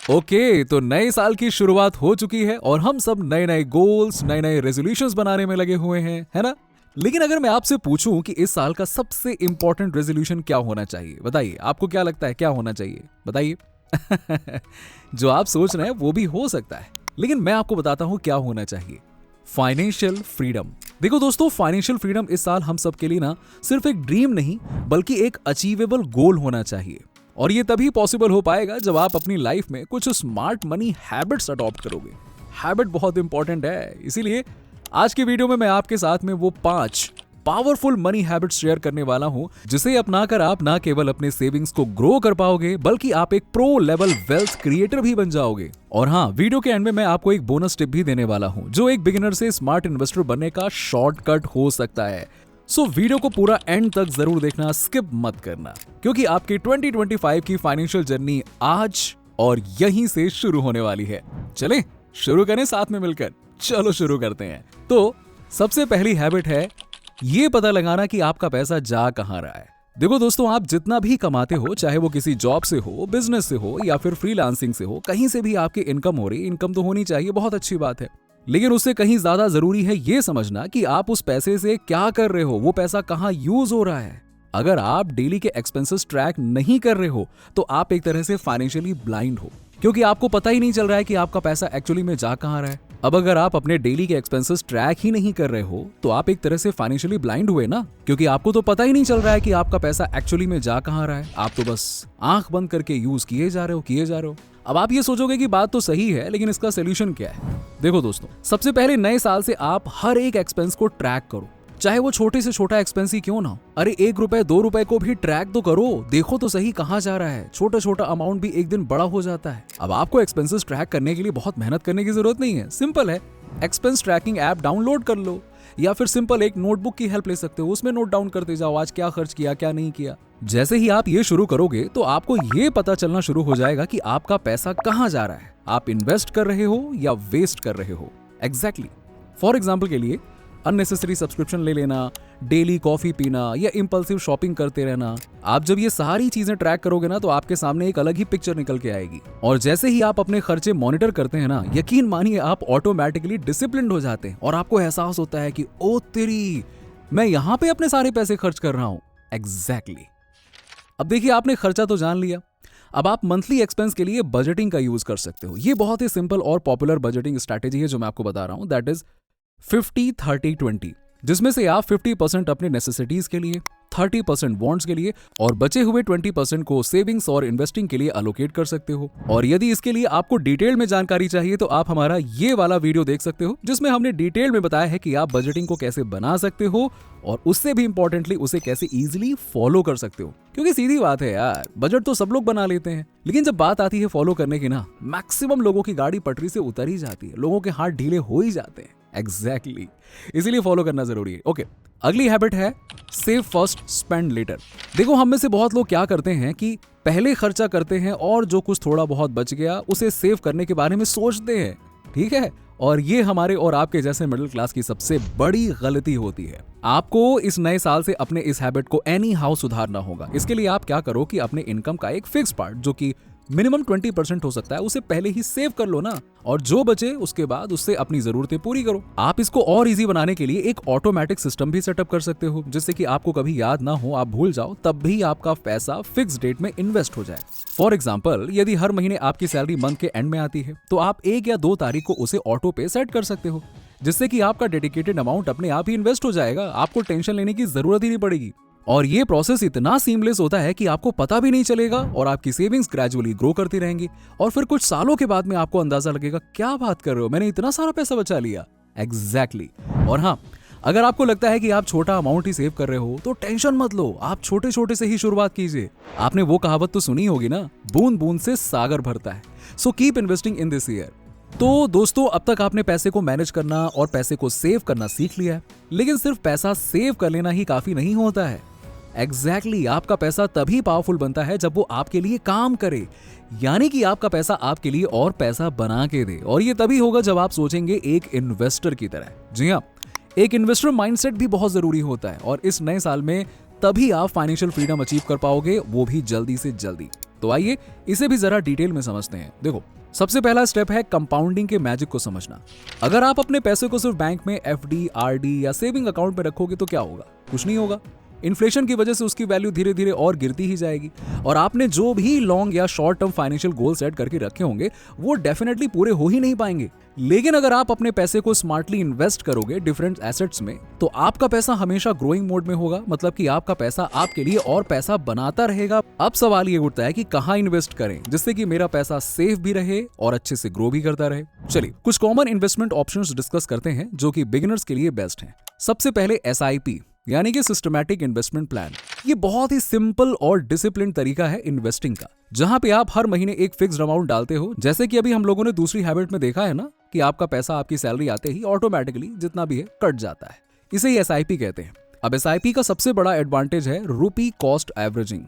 Okay, तो नए साल की शुरुआत हो चुकी है और हम सब नए नए गोल्स, नए नए रेजोल्यूशंस बनाने में लगे हुए हैं, है ना? लेकिन अगर मैं आपसे पूछूं कि इस साल का सबसे इंपॉर्टेंट रेजोल्यूशन क्या होना चाहिए, बताइए आपको क्या लगता है क्या होना चाहिए? बताइए। जो आप सोच रहे हैं वो भी हो सकता है, लेकिन मैं आपको बताता हूं क्या होना चाहिए। Financial freedom. देखो दोस्तों, फाइनेंशियल फ्रीडम इस साल हम सबके लिए ना सिर्फ एक ड्रीम नहीं बल्कि एक अचीवेबल गोल होना चाहिए। और ये तभी पॉसिबल हो पाएगा जब आप अपनी लाइफ में कुछ स्मार्ट मनी हैबिट्स अडॉप्ट करोगे। हैबिट बहुत इंपॉर्टेंट है, इसीलिए आज की वीडियो में मैं आपके साथ में वो 5 पावरफुल मनी हैबिट्स शेयर करने वाला हूं, जिसे अपनाकर आप ना केवल अपने सेविंग्स को ग्रो कर पाओगे बल्कि आप एक प्रो लेवल वेल्थ क्रिएटर भी बन जाओगे। और हाँ, वीडियो के एंड में मैं आपको एक बोनस टिप भी देने वाला हूं, जो एक बिगिनर से स्मार्ट इन्वेस्टर बनने का शॉर्टकट हो सकता है। सो वीडियो को पूरा एंड तक जरूर देखना, स्किप मत करना, क्योंकि आपकी 2025 की फाइनेंशियल जर्नी आज और यहीं से शुरू होने वाली है। चलें शुरू करें साथ में मिलकर। चलो शुरू करते हैं। तो सबसे पहली हैबिट है ये पता लगाना कि आपका पैसा जा कहां रहा है। देखो दोस्तों, आप जितना भी कमाते हो, चाहे वो किसी जॉब से हो, बिजनेस से हो या फिर फ्रीलांसिंग से हो, कहीं से भी आपकी इनकम हो रही, इनकम तो होनी चाहिए, बहुत अच्छी बात है। लेकिन उससे कहीं ज्यादा जरूरी है ये समझना कि आप उस पैसे से क्या कर रहे हो, वो पैसा कहां यूज हो रहा है। अगर आप डेली के एक्सपेंसेस ट्रैक नहीं कर रहे हो तो आप एक तरह से फाइनेंशियली ब्लाइंड हो, क्योंकि आपको पता ही नहीं चल रहा है कि आपका पैसा एक्चुअली में जा कहां रहा है। अब अगर आप अपने डेली के एक्सपेंसेस ट्रैक ही नहीं कर रहे हो तो आप एक तरह से फाइनेंशियली ब्लाइंड हुए ना, क्योंकि आपको तो पता ही नहीं चल रहा है कि आपका पैसा एक्चुअली में जा कहां रहा है। आप तो बस आंख बंद करके यूज किए जा रहे हो। अब आप ये सोचोगे कि बात तो सही है, लेकिन इसका सोल्यूशन क्या है? देखो दोस्तों, सबसे पहले नए साल से आप हर एक एक्सपेंस को ट्रैक करो, चाहे वो छोटे से छोटा एक्सपेंस ही क्यों ना हो। अरे 1 रुपए 2 रुपए को भी ट्रैक तो करो, देखो तो सही कहां जा रहा है। छोटा छोटा अमाउंट भी एक दिन बड़ा हो जाता है। अब आपको एक्सपेंसेस ट्रैक करने के लिए बहुत मेहनत करने की जरूरत नहीं है, सिंपल है। एक्सपेंस ट्रैकिंग ऐप डाउनलोड कर लो, या फिर सिंपल एक नोटबुक की हेल्प ले सकते हो, उसमें नोट डाउन करते जाओ आज क्या खर्च किया क्या नहीं किया। जैसे ही आप ये शुरू करोगे तो आपको ये पता चलना शुरू हो जाएगा कि आपका पैसा कहां जा रहा है। आप इन्वेस्ट कर रहे हो या वेस्ट कर रहे हो। एग्जैक्टली। फॉर एग्जाम्पल के लिए अननेसेसरी सब्सक्रिप्शन ले लेना, डेली कॉफी पीना या इंपल्सिव शॉपिंग करते रहना। आप जब ये सारी चीजें ट्रैक करोगे ना तो आपके सामने एक अलग ही पिक्चर निकल के आएगी। और जैसे ही आप अपने खर्चे मॉनिटर करते हैं ना, यकीन मानिए आप ऑटोमेटिकली डिसिप्लिन्ड हो जाते हैं और आपको एहसास होता है कि ओ तेरी, मैं यहाँ पे अपने सारे पैसे खर्च कर रहा हूँ। एग्जैक्टली। अब देखिए, आपने खर्चा तो जान लिया। अब आप मंथली एक्सपेंस के लिए बजटिंग का यूज कर सकते हो। ये बहुत ही सिंपल और पॉपुलर बजटिंग स्ट्रैटेजी है जो मैं आपको बता रहा हूं। दैट इज 50-30-20, जिसमें से आप 50% अपने नेसेसिटीज के लिए, 30% वॉन्ट्स के लिए और बचे हुए 20% को सेविंग्स और इन्वेस्टिंग के लिए अलोकेट कर सकते हो। और यदि इसके लिए आपको डिटेल में जानकारी चाहिए तो आप हमारा ये वाला वीडियो देख सकते हो, जिसमें हमने डिटेल में बताया है कि आप बजटिंग को कैसे बना सकते हो और उससे भी इंपॉर्टेंटली उसे कैसे इजीली फॉलो कर सकते हो। क्योंकि सीधी बात है यार, बजट तो सब लोग बना लेते हैं, लेकिन जब बात आती है फॉलो करने की ना, मैक्सिमम लोगों की गाड़ी पटरी से उतर ही जाती है, लोगों के हाथ ढीले हो ही जाते हैं। एग्जैक्टली। इसीलिए फॉलो करना जरूरी है। ओके, अगली हैबिट है सेव फर्स्ट स्पेंड लेटर। देखो, हम में से बहुत लोग क्या करते हैं कि पहले खर्चा करते हैं और जो कुछ थोड़ा बहुत बच गया उसे सेव करने के बारे में सोचते हैं, ठीक है? और ये हमारे और आपके जैसे मिडिल क्लास की सबसे बड़ी गलती होती है। आपको इस नए साल से अपने इस हैबिट को एनी हाउ सुधारना होगा। इसके लिए आप क्या करो कि अपने इनकम का एक फिक्स पार्ट, जो कि मिनिमम 20% हो सकता है, उसे पहले ही सेव कर लो ना, और जो बचे उसके बाद उससे अपनी जरूरतें पूरी करो। आप इसको और इजी बनाने के लिए एक ऑटोमेटिक सिस्टम भी सेटअप कर सकते हो, जिससे कि आपको कभी याद ना हो, आप भूल जाओ, तब भी आपका पैसा फिक्स डेट में इन्वेस्ट हो जाए। फॉर एग्जाम्पल, यदि हर महीने आपकी सैलरी मंथ के एंड में आती है तो आप 1 या 2 तारीख को उसे ऑटो पे सेट कर सकते हो, जिससे कि आपका डेडिकेटेड अमाउंट अपने आप ही इन्वेस्ट हो जाएगा। आपको टेंशन लेने की जरूरत ही नहीं पड़ेगी। और ये प्रोसेस इतना सीमलेस होता है कि आपको पता भी नहीं चलेगा और आपकी सेविंग्स ग्रेजुअली ग्रो करती रहेंगी। और फिर कुछ सालों के बाद में आपको अंदाजा लगेगा, क्या बात कर रहे हो, मैंने इतना सारा पैसा बचा लिया। एग्जैक्टली। और हाँ, अगर आपको लगता है कि आप छोटा अमाउंट ही सेव कर रहे हो तो टेंशन मत लो, आप छोटे छोटे से ही शुरुआत कीजिए। आपने वो कहावत तो सुनी होगी ना, बूंद बूंद से सागर भरता है। So keep investing in this year. तो दोस्तों, अब तक आपने पैसे को मैनेज करना और पैसे को सेव करना सीख लिया है, लेकिन सिर्फ पैसा सेव कर लेना ही काफी नहीं होता है। एग्जैक्टली। आपका पैसा तभी पावरफुल बनता है जब वो आपके लिए काम करे, यानी कि आपका पैसा आपके लिए और पैसा बना के दे। और ये तभी होगा जब आप सोचेंगे एक इन्वेस्टर की तरह। जी हाँ, एक इन्वेस्टर माइंडसेट भी बहुत जरूरी होता है और इस नए साल में तभी आप फाइनेंशियल फ्रीडम अचीव कर पाओगे, वो भी जल्दी से जल्दी। तो आइए इसे भी जरा डिटेल में समझते हैं। देखो, सबसे पहला स्टेप है कंपाउंडिंग के मैजिक को समझना। अगर आप अपने पैसे को सिर्फ बैंक में एफडी, आरडी या सेविंग अकाउंट में रखोगे तो क्या होगा? कुछ नहीं होगा। इन्फ्लेशन की वजह से उसकी वैल्यू धीरे धीरे और गिरती ही जाएगी और आपने जो भी लॉन्ग या short term financial goal set करके रखे होंगे वो डेफिनेटली पूरे हो ही नहीं पाएंगे। लेकिन अगर आप अपने पैसे को स्मार्टली इन्वेस्ट करोगे डिफरेंट एसेट्स में, तो आपका पैसा हमेशा ग्रोइंग मोड में होगा, मतलब कि आपका पैसा आपके लिए और पैसा बनाता रहेगा। अब सवाल ये उठता है कि कहाँ इन्वेस्ट करें जिससे कि मेरा पैसा सेफ भी रहे और अच्छे से ग्रो भी करता रहे। चलिए कुछ कॉमन इन्वेस्टमेंट ऑप्शंस डिस्कस करते हैं जो कि बिगिनर्स के लिए बेस्ट हैं। सबसे पहले SIP यानी कि सिस्टमैटिक इन्वेस्टमेंट प्लान। ये बहुत ही सिंपल और डिसिप्लिन तरीका है इन्वेस्टिंग का, जहां पे आप हर महीने एक फिक्स्ड अमाउंट डालते हो। जैसे कि अभी हम लोगों ने दूसरी हैबिट में देखा है ना कि आपका पैसा आपकी सैलरी आते ही ऑटोमेटिकली जितना भी है कट जाता है। इसे ही SIP कहते हैं। अब SIP का सबसे बड़ा एडवांटेज है रुपी कॉस्ट एवरेजिंग,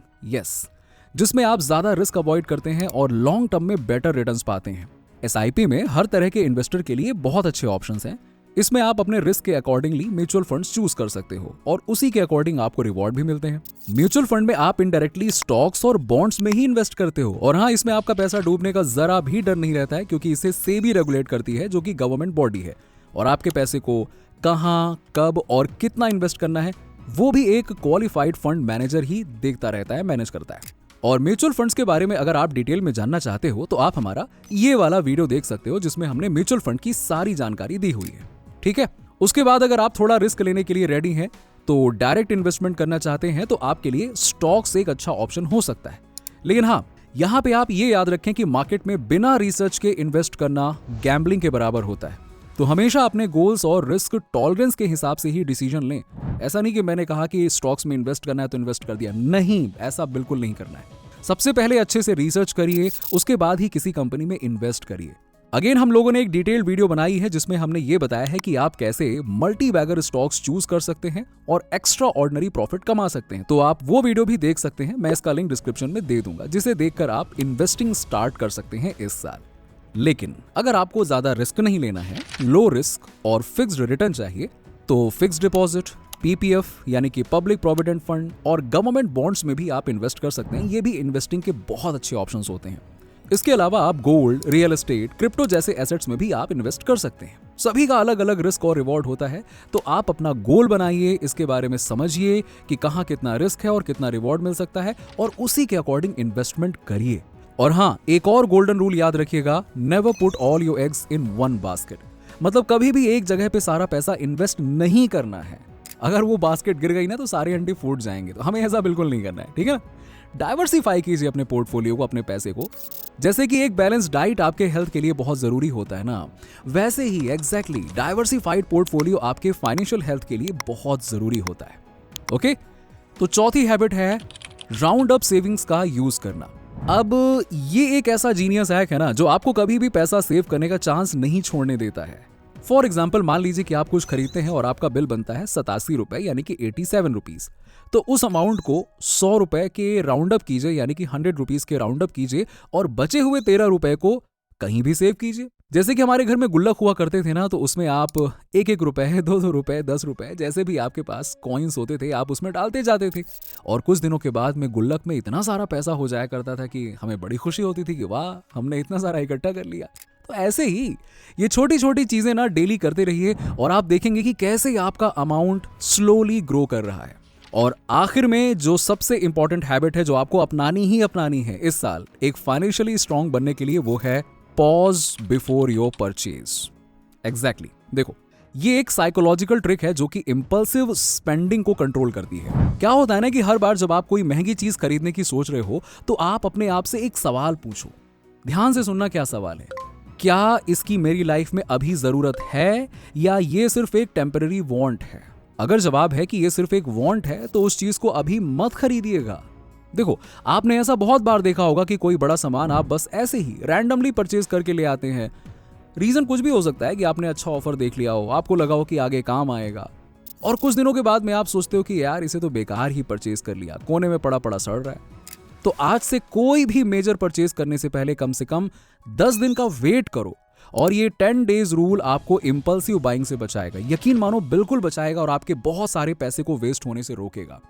जिसमें आप ज्यादा रिस्क अवॉइड करते हैं और लॉन्ग टर्म में बेटर रिटर्न्स पाते हैं। SIP में हर तरह के इन्वेस्टर के लिए बहुत अच्छे ऑप्शंस हैं। इसमें आप अपने रिस्क के अकॉर्डिंगली म्यूचुअल फंड्स चूज कर सकते हो और उसी के अकॉर्डिंग आपको रिवॉर्ड भी मिलते हैं। म्यूचुअल फंड में आप इनडायरेक्टली स्टॉक्स और बॉन्ड्स में ही इन्वेस्ट करते हो और हाँ, इसमें आपका पैसा डूबने का जरा भी डर नहीं रहता है क्योंकि इसे सेबी रेगुलेट करती है जो कि गवर्नमेंट बॉडी है और आपके पैसे को कहाँ, कब और कितना इन्वेस्ट करना है वो भी एक क्वालिफाइड फंड मैनेजर ही देखता रहता है, मैनेज करता है। और म्यूचुअल फंड्स के बारे में अगर आप डिटेल में जानना चाहते हो तो आप हमारा ये वाला वीडियो देख सकते हो जिसमें हमने म्यूचुअल फंड की सारी जानकारी दी हुई है। ठीक है, उसके बाद अगर आप थोड़ा रिस्क लेने के लिए रेडी हैं तो डायरेक्ट इन्वेस्टमेंट करना चाहते हैं तो आपके लिए स्टॉक्स एक अच्छा ऑप्शन हो सकता है। लेकिन हाँ, यहाँ पे आप ये याद रखें कि मार्केट में बिना रिसर्च के इन्वेस्ट करना गैम्बलिंग के बराबर होता है। तो हमेशा अपने गोल्स और रिस्क टॉलरेंस के हिसाब से ही डिसीजन लें। ऐसा नहीं कि मैंने कहा कि स्टॉक्स में इन्वेस्ट करना है तो इन्वेस्ट कर दिया, नहीं, ऐसा बिल्कुल नहीं करना है। सबसे पहले अच्छे से रिसर्च करिए, उसके बाद ही किसी कंपनी में इन्वेस्ट करिए। अगेन हम लोगों ने एक डिटेल्ड वीडियो बनाई है जिसमें हमने ये बताया है कि आप कैसे मल्टी बैगर स्टॉक्स चूज कर सकते हैं और एक्स्ट्रा ऑर्डिनरी प्रॉफिट कमा सकते हैं। तो आप वो वीडियो भी देख सकते हैं, मैं इसका लिंक डिस्क्रिप्शन में दे दूंगा, जिसे देखकर आप इन्वेस्टिंग स्टार्ट कर सकते हैं इस साल। लेकिन अगर आपको ज्यादा रिस्क नहीं लेना है, लो रिस्क और फिक्स्ड रिटर्न चाहिए, तो फिक्स्ड डिपॉजिट, PPF यानी कि पब्लिक प्रोविडेंट फंड और गवर्नमेंट बॉन्ड्स में भी आप इन्वेस्ट कर सकते हैं। ये भी इन्वेस्टिंग के बहुत अच्छे ऑप्शंस होते हैं। इसके अलावा आप गोल्ड, रियल एस्टेट, क्रिप्टो जैसे एसेट्स में भी आप इन्वेस्ट कर सकते हैं। सभी का अलग अलग रिस्क और रिवॉर्ड होता है, तो आप अपना गोल बनाइए, इसके बारे में समझिए कि कहाँ कितना रिस्क है और कितना रिवॉर्ड मिल सकता है और उसी के अकॉर्डिंग इन्वेस्टमेंट करिए। और हाँ, एक और गोल्डन रूल याद रखिएगा, never put all your eggs in one basket. मतलब कभी भी एक जगह पे सारा पैसा इन्वेस्ट नहीं करना है। अगर वो बास्केट गिर गई ना तो सारे अंडे फूट जाएंगे, तो हमें ऐसा बिल्कुल नहीं करना है, ठीक है ना। डाइवर्सिफाई कीजिए अपने पोर्टफोलियो को, अपने पैसे को। जैसे कि एक बैलेंस डाइट आपके हेल्थ के लिए बहुत जरूरी होता है ना, वैसे ही एग्जैक्टली डाइवर्सिफाइड पोर्टफोलियो आपके फाइनेंशियल हेल्थ के लिए बहुत जरूरी होता है। ओके, तो चौथी हैबिट है राउंड अप सेविंग्स का यूज करना। अब ये एक ऐसा जीनियस हैक है ना जो आपको कभी भी पैसा सेव करने का चांस नहीं छोड़ने देता है। फॉर एग्जाम्पल, मान लीजिए कि आप कुछ खरीदते हैं और आपका बिल बनता है 87 रुपए यानी कि 87 रुपीज। तो उस अमाउंट को 100 रुपए के राउंड अप कीजिए यानी कि 100 रुपीज के राउंड अप कीजिए और बचे हुए 13 रुपए को कहीं भी सेव कीजिए। जैसे कि हमारे घर में गुल्लक हुआ करते थे ना, तो उसमें आप 1-1 रुपए, 2-2 रुपए, 10 रुपए जैसे भी आपके पास कॉइन्स होते थे आप उसमें डालते जाते थे और कुछ दिनों के बाद में गुल्लक में इतना सारा पैसा हो जाया करता था कि हमें बड़ी खुशी होती थी कि वाह, हमने इतना सारा इकट्ठा कर लिया। तो ऐसे ही ये छोटी छोटी चीजें ना डेली करते रहिए और आप देखेंगे कि कैसे आपका अमाउंट स्लोली ग्रो कर रहा है। और आखिर में जो सबसे इंपॉर्टेंट हैबिट है जो आपको अपनानी है इस साल एक फाइनेंशियली स्ट्रांग बनने के लिए, वो है pause before your purchase. Exactly, देखो ये एक साइकोलॉजिकल ट्रिक है जो कि इंपल्सिव स्पेंडिंग को कंट्रोल करती है। क्या होता है ना कि हर बार जब आप कोई महंगी चीज खरीदने की सोच रहे हो तो आप अपने आप से एक सवाल पूछो। ध्यान से सुनना, क्या सवाल है? क्या इसकी मेरी लाइफ में अभी जरूरत है या ये सिर्फ एक टेम्पररी वांट है? अगर जवाब है कि ये सिर्फ एक वांट है तो उस चीज को अभी मत खरीदिएगा। देखो, आपने ऐसा बहुत बार देखा होगा कि कोई बड़ा सामान आप बस ऐसे ही रैंडमली परचेज करके ले आते हैं। रीजन कुछ भी हो सकता है कि आपने अच्छा ऑफर देख लिया हो, आपको लगा हो कि आगे काम आएगा, और कुछ दिनों के बाद में आप सोचते हो कि यार इसे तो बेकार ही परचेज कर लिया, कोने में पड़ा पड़ा सड़ रहा है। तो आज से कोई भी मेजर परचेज करने से पहले कम 10 दिन का वेट करो और ये 10 डेज रूल आपको इम्पल्सिव बाइंग से बचाएगा, यकीन मानो बिल्कुल बचाएगा, और आपके बहुत सारे पैसे को वेस्ट होने से रोकेगा।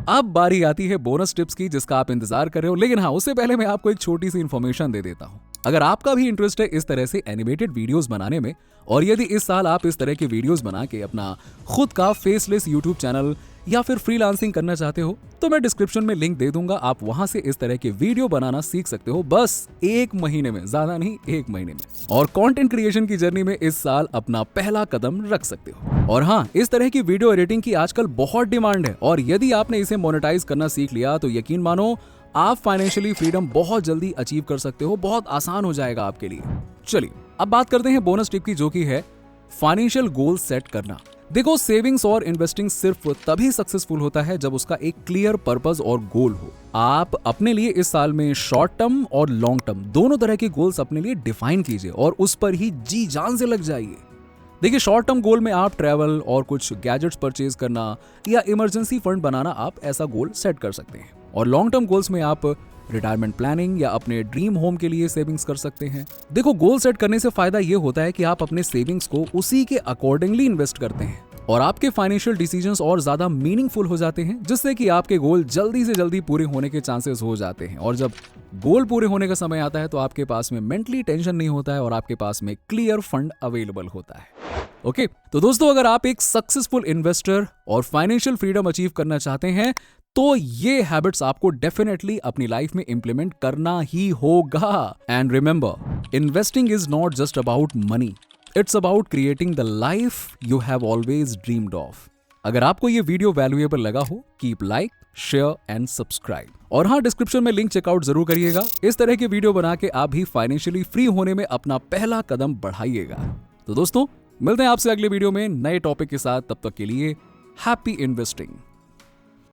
अब बारी आती है बोनस टिप्स की, जिसका आप इंतजार कर रहे हो, लेकिन हाँ, उससे पहले मैं आपको एक छोटी सी इन्फॉर्मेशन दे देता हूँ। अगर आपका भी इंटरेस्ट है इस तरह से एनिमेटेड वीडियोस बनाने में, और यदि इस साल आप इस तरह के वीडियोस बना के अपना खुद का फेसलेस यूट्यूब चैनल या फिर फ्रीलांसिंग करना चाहते हो, तो मैं डिस्क्रिप्शन में लिंक दे दूंगा, आप वहां से इस तरह के वीडियो बनाना सीख सकते हो, बस 1 महीने में, ज्यादा नहीं, 1 महीने में, और कंटेंट क्रिएशन की जर्नी में इस साल अपना पहला कदम रख सकते हो। और हाँ, इस तरह की वीडियो एडिटिंग की आजकल बहुत डिमांड है, और यदि आपने इसे मोनेटाइज करना सीख लिया तो यकीन मानो आप फाइनेंशियली फ्रीडम बहुत जल्दी अचीव कर सकते हो, बहुत आसान हो जाएगा आपके लिए। चलिए अब बात करते हैं बोनस टिप की, जो की है फाइनेंशियल गोल सेट करना। देखो, सेविंग्स और इन्वेस्टिंग सिर्फ तभी सक्सेसफुल होता है जब उसका एक क्लियर पर्पस और गोल हो। आप अपने लिए इस साल में शॉर्ट टर्म और लॉन्ग टर्म दोनों तरह के गोल्स अपने लिए डिफाइन कीजिए और उस पर ही जी जान से लग जाइए। देखिए, शॉर्ट टर्म गोल में आप ट्रैवल और कुछ गैजेट्स परचेज करना या इमरजेंसी फंड बनाना, आप ऐसा गोल सेट कर सकते हैं। और लॉन्ग टर्म गोल्स में आप रिटायरमेंट प्लानिंग या अपने ड्रीम होम के लिए सेविंग्स कर सकते हैं। देखो, गोल सेट करने से फायदा ये होता है कि आप अपने सेविंग्स को उसी के अकॉर्डिंगली इन्वेस्ट करते हैं और आपके फाइनेंशियल डिसीजंस और ज्यादा मीनिंगफुल हो जाते हैं, जिससे कि आपके गोल जल्दी से जल्दी पूरे होने के चांसेस हो जाते हैं। और जब गोल पूरे होने का समय आता है तो आपके पास में मेंटली टेंशन नहीं होता है और आपके पास में क्लियर फंड अवेलेबल होता है। ओके, तो दोस्तों, अगर आप एक सक्सेसफुल इन्वेस्टर और फाइनेंशियल फ्रीडम अचीव करना चाहते हैं तो ये हैबिट्स आपको डेफिनेटली अपनी लाइफ में इंप्लीमेंट करना ही होगा। And remember, investing is not just about money, it's about creating the life you have always dreamed of. अगर आपको ये वीडियो वैल्यूएबल लगा हो, keep like, share and subscribe. और हाँ, डिस्क्रिप्शन में लिंक चेकआउट जरूर करिएगा। इस तरह के वीडियो बना के आप भी फाइनेंशियली फ्री होने में अपना पहला कदम बढ़ाइएगा। तो दोस्तों, मिलते हैं आपसे अगले वीडियो में नए टॉपिक के साथ। तब तक के लिए हैप्पी इन्वेस्टिंग।